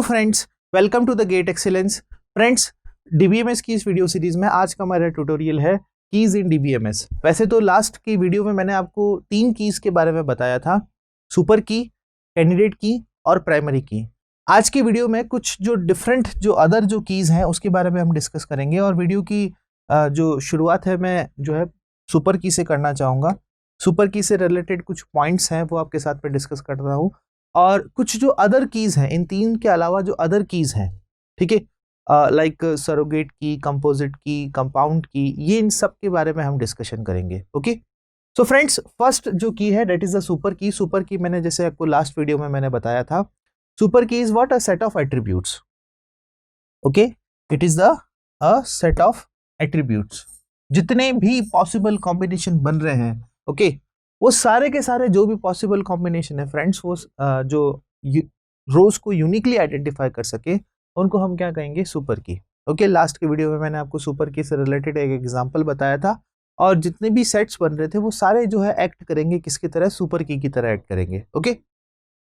Hello friends, welcome to the gate excellence. Friends, DBMS की इस video series में आज का हमारा ट्यूटोरियल है कीज इन डीबीएमएस। वैसे तो लास्ट की वीडियो में मैंने आपको 3 कीज के बारे में बताया था, सुपर की, कैंडिडेट की और प्राइमरी की। आज की वीडियो में कुछ जो डिफरेंट जो अदर जो कीज हैं उसके बारे में हम डिस्कस करेंगे और वीडियो की जो शुरुआत है मैं जो है सुपर की से करना चाहूँगा। सुपर की से रिलेटेड कुछ पॉइंट्स हैं वो आपके साथ में डिस्कस कर रहा हूँ और कुछ जो अदर कीज हैं, इन 3 के अलावा जो अदर कीज हैं, ठीक है, लाइक सरोगेट की, कंपोजिट की, कंपाउंड की, ये इन सब के बारे में हम डिस्कशन करेंगे। ओके, सो फ्रेंड्स, फर्स्ट जो की है दैट इज द सुपर की। सुपर की मैंने जैसे आपको लास्ट वीडियो में मैंने बताया था, super key is what, a set of attributes. Okay, it is the a set of attributes. जितने भी पॉसिबल कॉम्बिनेशन बन रहे हैं, ओके, वो सारे के सारे जो भी पॉसिबल कॉम्बिनेशन है फ्रेंड्स, वो जो रोज को यूनिकली आइडेंटिफाई कर सके उनको हम क्या कहेंगे, सुपर की। ओके, लास्ट के वीडियो में मैंने आपको सुपर की से रिलेटेड एक एग्जांपल बताया था और जितने भी सेट्स बन रहे थे वो सारे जो है एक्ट करेंगे किसकी तरह, सुपर की तरह एक्ट करेंगे। Okay,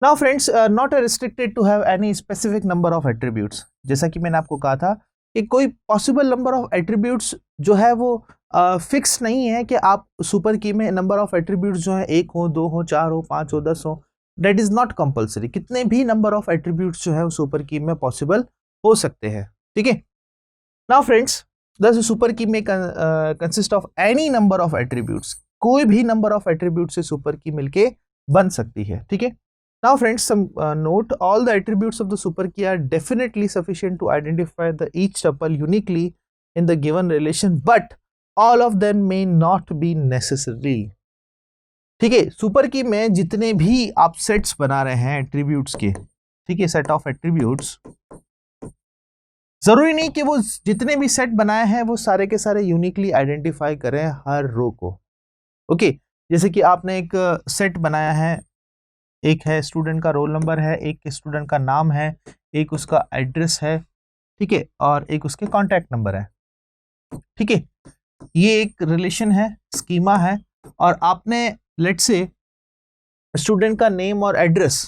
now friends, not restricted to have any specific number of attributes. जैसा कि मैंने आपको कहा था कि कोई पॉसिबल नंबर ऑफ एट्रीब्यूट्स जो है वो फिक्स नहीं है कि आप सुपर की में नंबर ऑफ एट्रीब्यूट्स जो है 1 हो, 2 हो, 4 हो, 5 हो, 10 हो, दैट इज नॉट कंपल्सरी। कितने भी नंबर ऑफ एट्रीब्यूट्स जो है सुपर की में पॉसिबल हो सकते हैं। ठीक है, नाउ फ्रेंड्स, द सुपर की में consist of any number of attributes. कोई भी नंबर ऑफ एट्रीब्यूट से सुपर की मिलके बन सकती है। ठीक है, now friends, some note, all the attributes of the super key are definitely sufficient to identify the each tuple uniquely in the given relation, but all of them may not be necessary. ठीक है, super की में जितने भी आप sets बना रहे हैं एट्रीब्यूट्स के, ठीक है, सेट ऑफ एट्रीब्यूट्स, जरूरी नहीं कि वो जितने भी सेट बनाए हैं वो सारे के सारे यूनिकली आइडेंटिफाई करें हर रो को। ओके, जैसे कि आपने एक सेट बनाया है, एक है स्टूडेंट का रोल नंबर है, एक स्टूडेंट का नाम है, एक उसका एड्रेस है, ठीक है, और एक उसके कॉन्टैक्ट नंबर है। ठीक है, ये एक रिलेशन है, स्कीमा है, और आपने लेट्स से स्टूडेंट का नेम और एड्रेस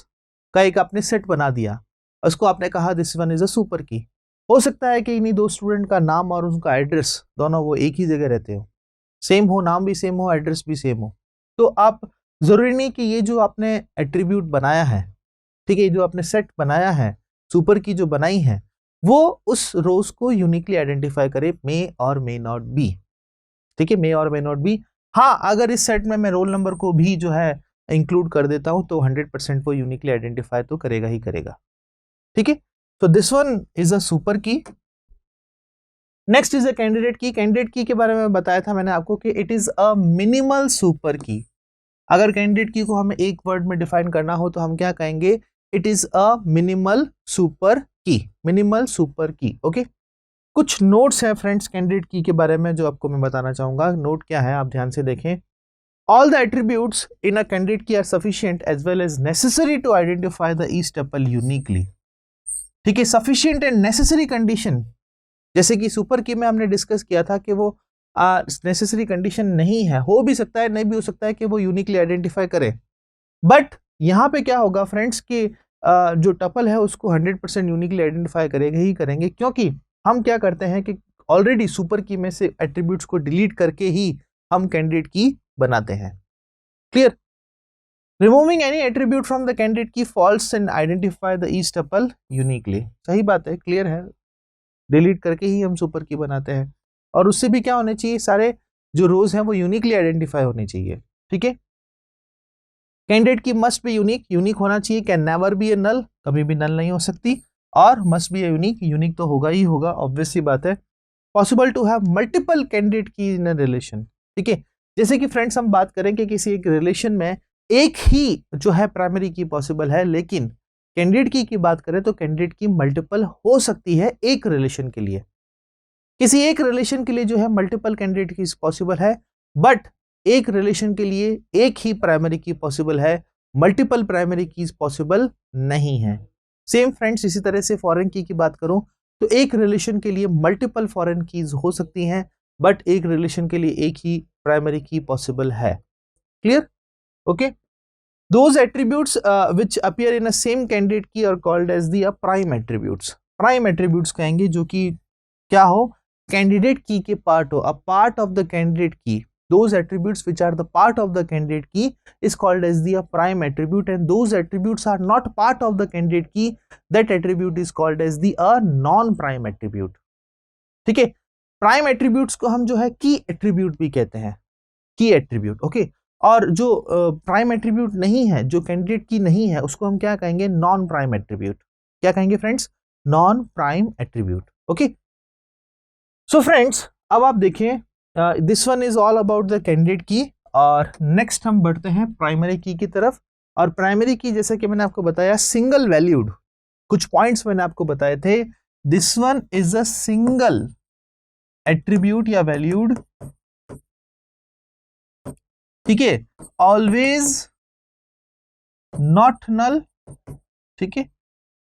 का एक आपने सेट बना दिया, उसको आपने कहा this one is a super की। हो सकता है कि इन्हीं दो स्टूडेंट का नाम और उनका एड्रेस दोनों वो एक ही जगह रहते हो, सेम हो, नाम भी सेम हो, एड्रेस भी सेम हो, तो आप जरूरी नहीं कि ये जो आपने एट्रीब्यूट बनाया है, ठीक है, जो आपने सेट बनाया है, सुपर की जो बनाई है, वो उस रोज को यूनिकली आइडेंटिफाई करे, मे और मे नॉट बी। ठीक है, मे और मे नॉट बी। हाँ, अगर इस सेट में मैं रोल नंबर को भी जो है इंक्लूड कर देता हूं तो 100% वो यूनिकली आइडेंटिफाई तो करेगा ही करेगा। ठीक है, तो this one is a super की। नेक्स्ट इज अ कैंडिडेट की। कैंडिडेट की के बारे में बताया था मैंने आपको कि it is a minimal super की। अगर कैंडिडेट की को हमें एक वर्ड में डिफाइन करना हो तो हम क्या कहेंगे, it is a minimal super की, मिनिमल सुपर की। ओके, कुछ नोट्स हैं फ्रेंड्स कैंडिडेट की के बारे में जो आपको मैं बताना चाहूंगा। नोट क्या है, आप ध्यान से देखें। All the attributes in a candidate key are sufficient as well as necessary to identify the each tuple uniquely. ठीक है, सफिशिएंट एंड नेसेसरी कंडीशन, जैसे कि सुपर की में हमने डिस्कस किया था कि वो नेसेसरी कंडीशन नहीं है, हो भी सकता है, नहीं भी हो सकता है कि वो यूनिकली आइडेंटिफाई करे, बट यहाँ पे क्या होगा फ्रेंड्स कि जो टपल है उसको 100% यूनिकली आइडेंटिफाई करेंगे ही करेंगे, क्योंकि हम क्या करते हैं कि ऑलरेडी सुपर की में से एट्रीब्यूट्स को डिलीट करके ही हम कैंडिडेट की बनाते हैं। Clear? Removing any attribute from the candidate key fails and identify the each tuple uniquely. सही बात है, क्लियर है, डिलीट करके ही हम सुपर की बनाते हैं, और उससे भी क्या होने चाहिए, सारे जो रोज हैं वो यूनिकली आइडेंटिफाई होने चाहिए। ठीक है, कैंडिडेट की मस्ट बी यूनिक, यूनिक होना चाहिए, can never be a null, कभी भी नल नहीं हो सकती, और must be a unique, unique तो होगा ही होगा, ऑब्वियस सी बात है। Possible to have multiple candidate key in a relation. ठीक है, जैसे कि फ्रेंड्स हम बात करें कि किसी एक रिलेशन में एक ही जो है प्राइमरी की पॉसिबल है, लेकिन कैंडिडेट की बात करें तो कैंडिडेट की मल्टीपल हो सकती है एक रिलेशन के लिए। किसी एक रिलेशन के लिए जो है मल्टीपल कैंडिडेट की पॉसिबल है, बट एक रिलेशन के लिए एक ही प्राइमरी की पॉसिबल है, मल्टीपल प्राइमरी कीज पॉसिबल नहीं है। सेम फ्रेंड्स, इसी तरह से फॉरेन की बात करूं तो एक रिलेशन के लिए मल्टीपल फॉरेन कीज हो सकती हैं, बट एक रिलेशन के लिए एक ही प्राइमरी की पॉसिबल है। Clear? Okay, Those attributes which appear in a same candidate key are called as the prime attributes. Prime attributes कहेंगे जो कि क्या हो, कैंडिडेट की के पार्ट हो, a part of the candidate की. Those attributes which are the part of the candidate key is called as the prime attribute, and those attributes are not part of the candidate key, that attribute is called as the non-prime attribute. ठीक है, prime attributes को हम जो है की attribute भी कहते हैं, की एट्रीब्यूट. ओके, और जो प्राइम एट्रीब्यूट नहीं है, जो कैंडिडेट की नहीं है, उसको हम क्या कहेंगे, नॉन प्राइम एट्रीब्यूट. क्या कहेंगे friends, non prime attribute. Okay, so friends अब आप देखें, this one is all about the candidate key. और नेक्स्ट हम बढ़ते हैं प्राइमरी की तरफ. और प्राइमरी की जैसे कि मैंने आपको बताया सिंगल वैल्यूड, कुछ पॉइंट्स मैंने आपको बताए थे. This one is a single attribute या वैल्यूड, ठीक है, ऑलवेज नॉट नल, ठीक है,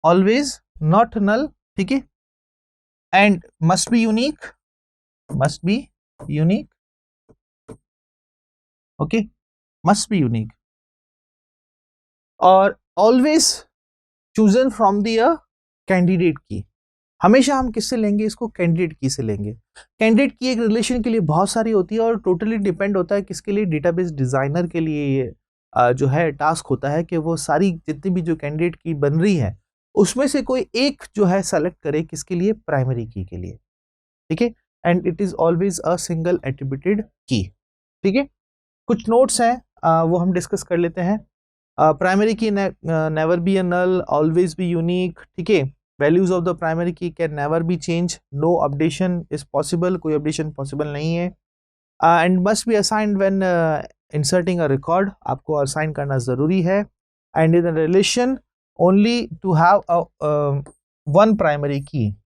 ऑलवेज नॉट नल, ठीक है, and must be unique, must be unique. Okay, must be unique. और always chosen from the candidate key. हमेशा हम किससे लेंगे इसको, कैंडिडेट की से लेंगे. कैंडिडेट की एक रिलेशन के लिए बहुत सारी होती है और टोटली डिपेंड होता है किसके लिए, डेटाबेस डिजाइनर के लिए ये जो है टास्क होता है कि वो सारी जितनी भी जो कैंडिडेट की बन रही है उसमें से कोई एक जो है सेलेक्ट करे, किसके लिए, प्राइमरी की के लिए. ठीक है, and it is always a single attributed की. ठीक है, कुछ नोट्स हैं वो हम डिस्कस कर लेते हैं. Primary key never be a null, always be unique. ठीक है, values of the primary key can never be change, no updation is possible, कोई अपडेशन पॉसिबल नहीं है. And must be assigned when inserting a record, आपको assign करना जरूरी है. And in relation only to have one primary key,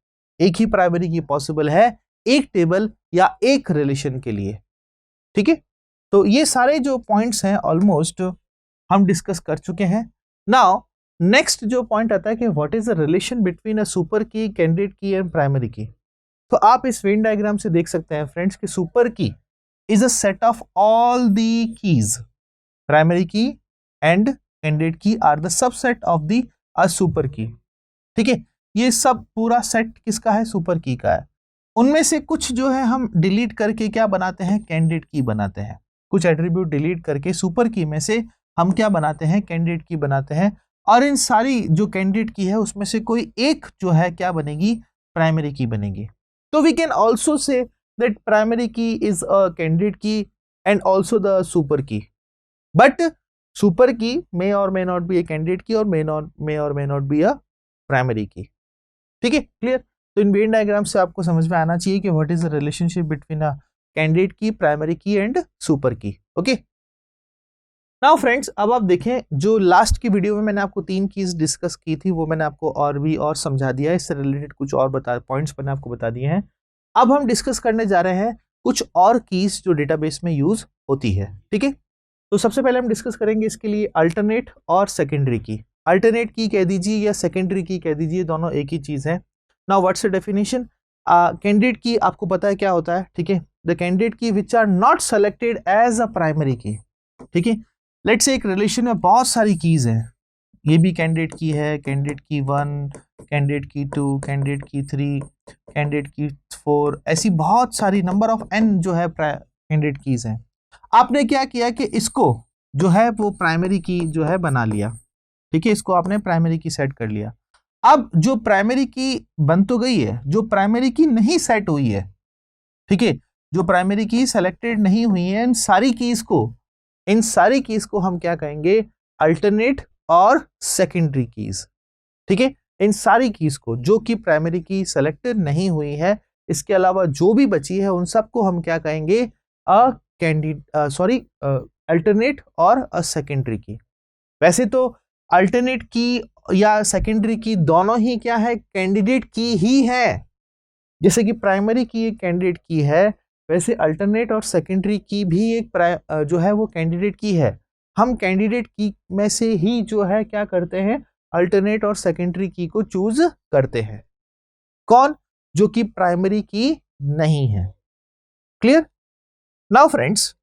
एक ही primary की possible है एक टेबल या एक रिलेशन के लिए. ठीक है, तो ये सारे जो पॉइंट्स हैं ऑलमोस्ट हम डिस्कस कर चुके हैं. नाउ नेक्स्ट जो पॉइंट आता है कि what is the relation between a super की, कैंडिडेट की एंड प्राइमरी की. तो आप इस वेन डायग्राम से देख सकते हैं फ्रेंड्स कि super key is a set of all the keys. Primary key and candidate key are the subset of the a super key. ठीक है, ये सब पूरा सेट किसका है, सुपर की का है. उनमें से कुछ जो है हम डिलीट करके क्या बनाते हैं, कैंडिडेट की बनाते हैं. कुछ एट्रीब्यूट डिलीट करके सुपर की में से हम क्या बनाते हैं, कैंडिडेट की बनाते हैं. और इन सारी जो कैंडिडेट की है उसमें से कोई एक जो है क्या बनेगी, प्राइमरी की बनेगी. तो we can also say that primary key is a candidate key and also the super key. But super key may और may not be a candidate key और मे और may not be a primary key. ठीक है, clear. तो इन Venn diagram से आपको समझ में आना चाहिए कि what is the relationship between a candidate की, प्राइमरी की एंड सुपर की. ओके, नाउ फ्रेंड्स अब आप देखें, जो लास्ट की वीडियो में मैंने आपको 3 कीज डिस्कस की थी वो मैंने आपको और भी और समझा दिया है. इससे रिलेटेड कुछ और पॉइंट्स मैंने आपको बता दिए हैं. अब हम डिस्कस करने जा रहे हैं कुछ और कीज जो डेटाबेस में यूज होती है. ठीक है, तो सबसे पहले हम डिस्कस करेंगे इसके लिए अल्टरनेट और सेकेंडरी की. अल्टरनेट की कह दीजिए या सेकेंडरी की कह दीजिए, दोनों एक ही चीज है. Now what's the definition. Candidate की आपको पता है क्या होता है. ठीक है, the candidate key which are not selected as a primary key. ठीक है, लेट्स से एक रिलेशन में बहुत सारी कीज हैं, ये भी कैंडिडेट की है, कैंडिडेट की 1, कैंडिडेट की 2, कैंडिडेट की 3, कैंडिडेट की 4, ऐसी बहुत सारी नंबर ऑफ n जो है कैंडिडेट कीज हैं. आपने क्या किया कि इसको जो है वो प्राइमरी की जो है बना लिया. ठीक है, इसको आपने प्राइमरी की सेट कर लिया. अब जो प्राइमरी की बन तो गई है, जो प्राइमरी की नहीं सेट हुई है, ठीक है, जो प्राइमरी की सेलेक्टेड नहीं हुई है, इन सारी कीज को हम क्या कहेंगे, अल्टरनेट और सेकेंडरी कीज. ठीक है, इन सारी कीज को जो कि प्राइमरी की सेलेक्टेड नहीं हुई है, इसके अलावा जो भी बची है उन सबको हम क्या कहेंगे, अल्टरनेट और अ सेकेंडरी की. वैसे तो अल्टरनेट की या सेकेंडरी की दोनों ही क्या है, कैंडिडेट की ही है. जैसे कि प्राइमरी की एक कैंडिडेट की है, वैसे अल्टरनेट और सेकेंडरी की भी एक जो है वो कैंडिडेट की है. हम कैंडिडेट की में से ही जो है क्या करते हैं, अल्टरनेट और सेकेंडरी की को चूज करते हैं. कौन, जो कि प्राइमरी की नहीं है. क्लियर. नाउ फ्रेंड्स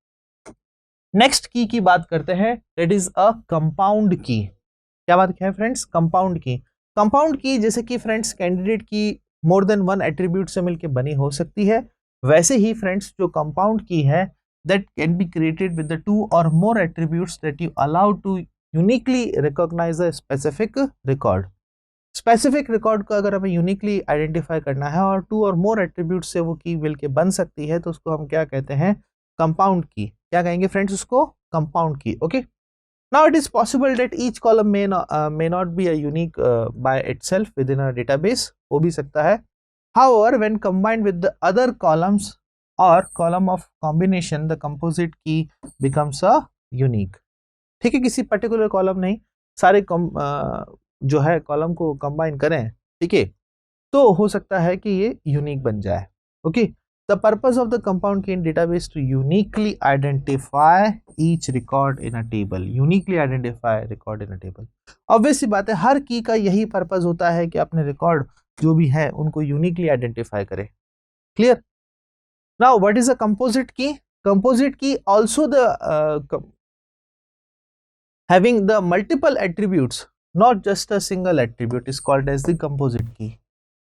नेक्स्ट की बात करते हैं, दैट इज अ कंपाउंड की। क्या बात है फ्रेंड्स? कंपाउंड की। कंपाउंड की जैसे कि फ्रेंड्स कैंडिडेट की मोर देन वन एट्रीब्यूट से मिलकर बनी हो सकती है, वैसे ही फ्रेंड्स जो कंपाउंड की है that can be created with the two or more attributes that you allow to uniquely recognize a specific record. Specific record को अगर हमें यूनिकली आइडेंटिफाई करना है और टू और मोर एट्रीब्यूट से वो की मिलके बन सकती है, तो उसको हम क्या कहते हैं? कंपाउंड की। क्या कहेंगे फ्रेंड्स उसको? कंपाउंड की। Okay, now it is possible that each column may not be a unique by itself within a database, हो भी सकता है। However, when combined with the other columns or column of combination, the composite key becomes a unique। ठीक है, किसी particular column नहीं, सारे जो है कॉलम को कंबाइन करें, ठीक है, तो हो सकता है कि ये यूनिक बन जाए। Okay, the purpose of the compound key in database to uniquely identify each record in a table. Uniquely identify record in a table, obvious सी बात है, हर की का यही पर्पस होता है कि अपने रिकॉर्ड जो भी है उनको यूनिकली आइडेंटिफाई करे। Clear? Now what is a composite key? Composite key also the having the multiple attributes, not just a single attribute, is called as the composite key।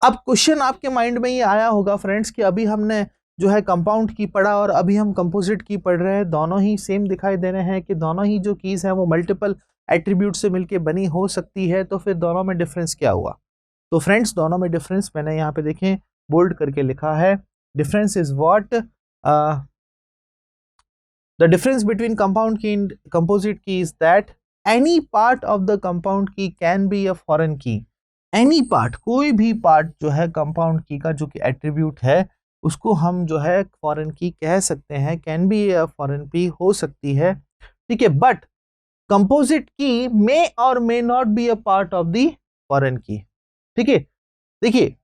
अब क्वेश्चन आपके माइंड में ये आया होगा फ्रेंड्स कि अभी हमने जो है कंपाउंड की पढ़ा और अभी हम कंपोजिट की पढ़ रहे हैं, दोनों ही सेम दिखाई दे रहे हैं कि दोनों ही जो कीज है वो मल्टीपल एट्रीब्यूट से मिलके बनी हो सकती है, तो फिर दोनों में डिफरेंस क्या हुआ? तो फ्रेंड्स दोनों में डिफरेंस मैंने यहाँ पे देखें बोल्ड करके लिखा है, difference is what the difference between compound key and composite key is that any part of the compound key can be a foreign key। any part, कोई भी पार्ट जो है कंपाउंड की का जो कि एट्रीब्यूट है उसको हम जो है फॉरेन की कह सकते हैं, कैन बी अ फॉरेन की हो सकती है, ठीक है। बट कंपोजिट की मे और may not be a part of the foreign की, ठीक है। देखिए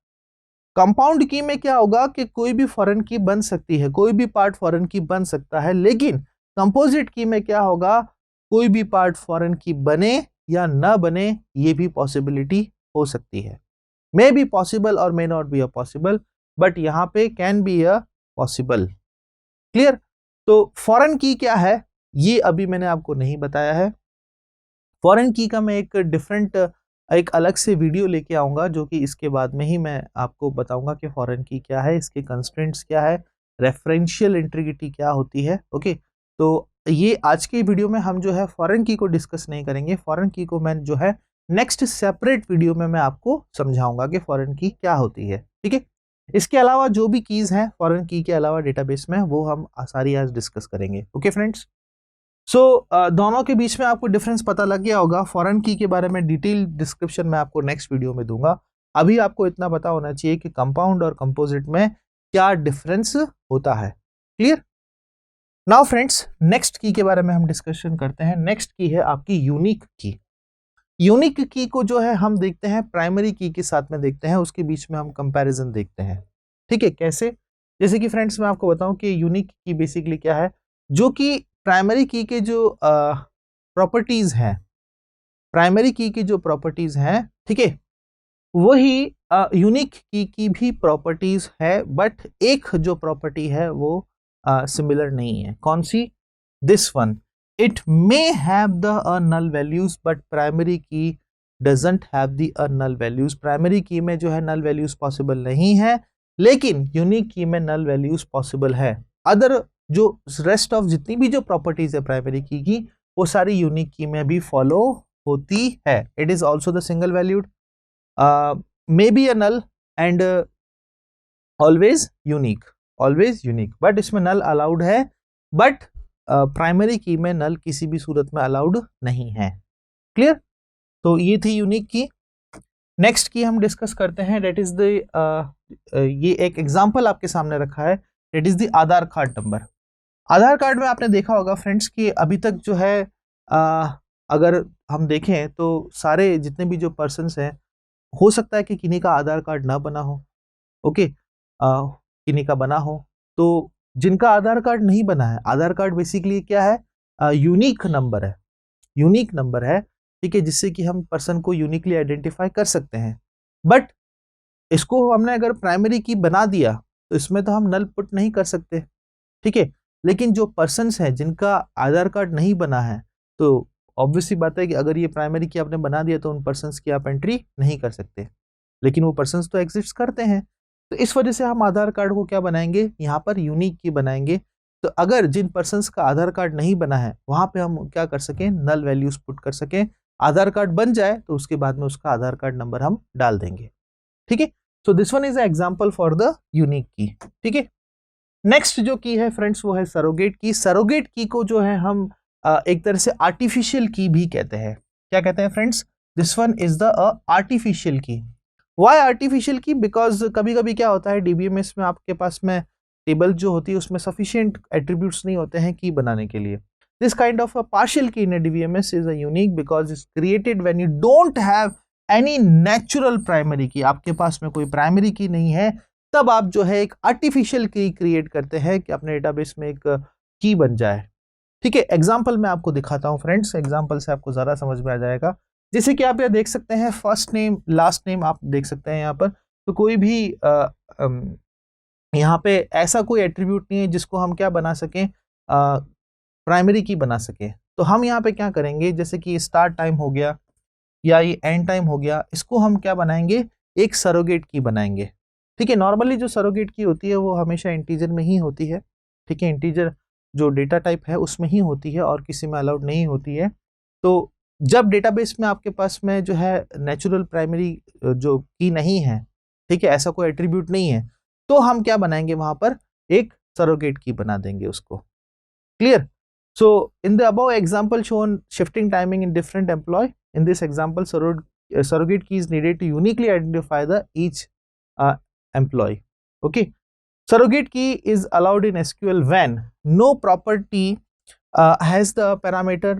कंपाउंड की में क्या होगा कि कोई भी फॉरेन की बन सकती है, कोई भी पार्ट फॉरेन की बन सकता है, लेकिन कंपोजिट की में क्या होगा, कोई भी पार्ट फॉरेन की बने या ना बने ये भी पॉसिबिलिटी हो सकती है। मे बी पॉसिबल और may not be a possible, but यहां पे can be a possible. Clear? तो फॉरेन की क्या है ये अभी मैंने आपको नहीं बताया है। फॉरेन की का मैं एक डिफरेंट एक अलग से वीडियो लेके आऊंगा, जो कि इसके बाद में ही मैं आपको बताऊंगा कि फॉरेन की क्या है, इसके कंस्ट्रेंट्स क्या है, रेफरेंशियल इंटीग्रिटी क्या होती है। ओके, तो ये आज के वीडियो में हम जो है फॉरेन की को डिस्कस नहीं करेंगे। फॉरेन की को मैं जो है नेक्स्ट सेपरेट वीडियो में मैं आपको समझाऊंगा कि फॉरेन की क्या होती है, ठीक है। इसके अलावा जो भी कीज हैं फॉरेन की के अलावा डेटाबेस में, वो हम सारी आज डिस्कस करेंगे। ओके फ्रेंड्स, दोनों के बीच में आपको डिफरेंस पता लग गया होगा। फॉरेन की के बारे में डिटेल डिस्क्रिप्शन मैं आपको नेक्स्ट वीडियो में दूंगा। अभी आपको इतना पता होना चाहिए कि कंपाउंड और कंपोजिट में क्या डिफरेंस होता है। क्लियर? नाउ फ्रेंड्स नेक्स्ट की के बारे में हम डिस्कशन करते हैं। नेक्स्ट की है आपकी यूनिक की। यूनिक की को जो है हम देखते हैं प्राइमरी की के साथ में देखते हैं, उसके बीच में हम कंपैरिजन देखते हैं, ठीक है। कैसे? जैसे कि फ्रेंड्स मैं आपको बताऊं कि यूनिक की बेसिकली क्या है, जो कि प्राइमरी की के जो प्रॉपर्टीज हैं, प्राइमरी की की जो प्रॉपर्टीज हैं, ठीक है, वही यूनिक की भी प्रॉपर्टीज है, बट एक जो प्रॉपर्टी है वो सिमिलर नहीं है। कौन सी? This one, it may have the null values but primary key doesn't have the null values. Primary key में जो है नल वैल्यूज पॉसिबल नहीं है, लेकिन यूनिक की में नल वैल्यूज पॉसिबल है। अदर जो रेस्ट ऑफ जितनी भी जो प्रॉपर्टीज है प्राइमरी की वो सारी यूनिक की में भी फॉलो होती है। It is also the single valued, may be a null and always unique, but इसमें नल अलाउड है, बट प्राइमरी की में नल किसी भी सूरत में अलाउड नहीं है। क्लियर? तो ये थी यूनिक की। नेक्स्ट की हम डिस्कस करते हैं, डेट इज द ये एक एग्जांपल आपके सामने रखा है, that is the Aadhaar card number. Aadhaar card में आपने देखा होगा फ्रेंड्स कि अभी तक जो है अगर हम देखें तो सारे जितने भी जो पर्सन्स हैं, हो सकता है कि किन्हीं का आधार कार्ड ना बना हो, ओके, किन्हीं का बना हो। तो जिनका आधार कार्ड नहीं बना है, आधार कार्ड बेसिकली क्या है, यूनिक नंबर है, यूनिक नंबर है, ठीक है, जिससे कि हम पर्सन को यूनिकली आइडेंटिफाई कर सकते हैं। बट इसको हमने अगर प्राइमरी की बना दिया तो इसमें तो हम नल पुट नहीं कर सकते, ठीक है। लेकिन जो पर्सन्स हैं जिनका आधार कार्ड नहीं बना है, तो ऑब्वियसली बात है कि अगर ये प्राइमरी की आपने बना दिया तो उन पर्सन्स की आप एंट्री नहीं कर सकते, लेकिन वो पर्सन्स तो एग्जिस्ट करते हैं। तो इस वजह से हम आधार कार्ड को क्या बनाएंगे, यहाँ पर यूनिक की बनाएंगे। तो अगर जिन पर्सन्स का आधार कार्ड नहीं बना है वहां पे हम क्या कर सकें, नल वैल्यूज पुट कर सकें। आधार कार्ड बन जाए तो उसके बाद में उसका आधार कार्ड नंबर हम डाल देंगे। ठीक है, so this one is example for the unique की। ठीक है, नेक्स्ट जो की है फ्रेंड्स वो है सरोगेट की। सरोगेट की को जो है हम एक तरह से आर्टिफिशियल की भी कहते हैं। क्या कहते हैं friends, this one is the artificial की। वाई आर्टिफिशियल की, बिकॉज कभी कभी क्या होता है डीबीएमएस में आपके पास में टेबल जो होती है उसमें सफिशिएंट एट्रीब्यूट्स नहीं होते हैं की बनाने के लिए। This kind of a partial key in DBMS is a unique because it's created when you don't have any natural primary key. आपके पास में कोई प्राइमरी की नहीं है, तब आप जो है एक आर्टिफिशियल की क्रिएट करते हैं कि अपने डेटाबेस में एक की बन जाए। ठीक है, एग्जाम्पल मैं आपको दिखाता हूं फ्रेंड्स, एग्जाम्पल से आपको ज्यादा समझ में आ जाएगा। जैसे कि आप यह देख सकते हैं फर्स्ट नेम लास्ट नेम आप देख सकते हैं यहाँ पर। तो कोई भी यहाँ पे ऐसा कोई एट्रीब्यूट नहीं है जिसको हम क्या बना सकें, प्राइमरी की बना सके। तो हम यहाँ पे क्या करेंगे, जैसे कि स्टार्ट टाइम हो गया या ये एंड टाइम हो गया, इसको हम क्या बनाएंगे, एक सरोगेट की बनाएंगे। ठीक है, नॉर्मली जो सरोगेट की होती है वो हमेशा इंटीजर में ही होती है। ठीक है, इंटीजर जो डेटा टाइप है उसमें ही होती है और किसी में अलाउड नहीं होती है। तो जब डेटाबेस में आपके पास में जो है नेचुरल प्राइमरी जो की नहीं है, ठीक है, ऐसा कोई एट्रीब्यूट नहीं है, तो हम क्या बनाएंगे वहां पर एक सरोगेट की बना देंगे उसको। Clear? So in the above example shown shifting timing in different employee, in this example surrogate key is needed to uniquely identify the each employee. Okay, surrogate key is allowed in SQL when no property has the parameter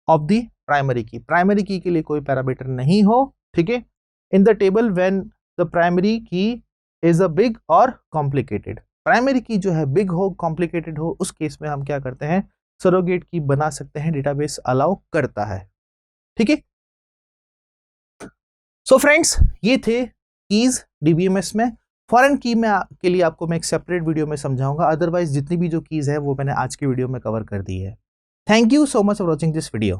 of the primary key. Primary key के लिए कोई parameter नहीं हो। ठीक है, in the table when the primary key is a big or complicated, primary की जो है बिग हो कॉम्प्लिकेटेड हो, उस केस में हम क्या करते हैं, सरोगेट की बना सकते हैं, डेटाबेस अलाउ करता है। ठीक है, सो फ्रेंड्स ये थे कीज डीबीएमएस में। फॉरेन की में के लिए आपको मैं एक सेपरेट वीडियो में समझाऊंगा, अदरवाइज जितनी भी जो कीज है वो मैंने आज की वीडियो में कवर कर दी है। Thank you so much for watching this video.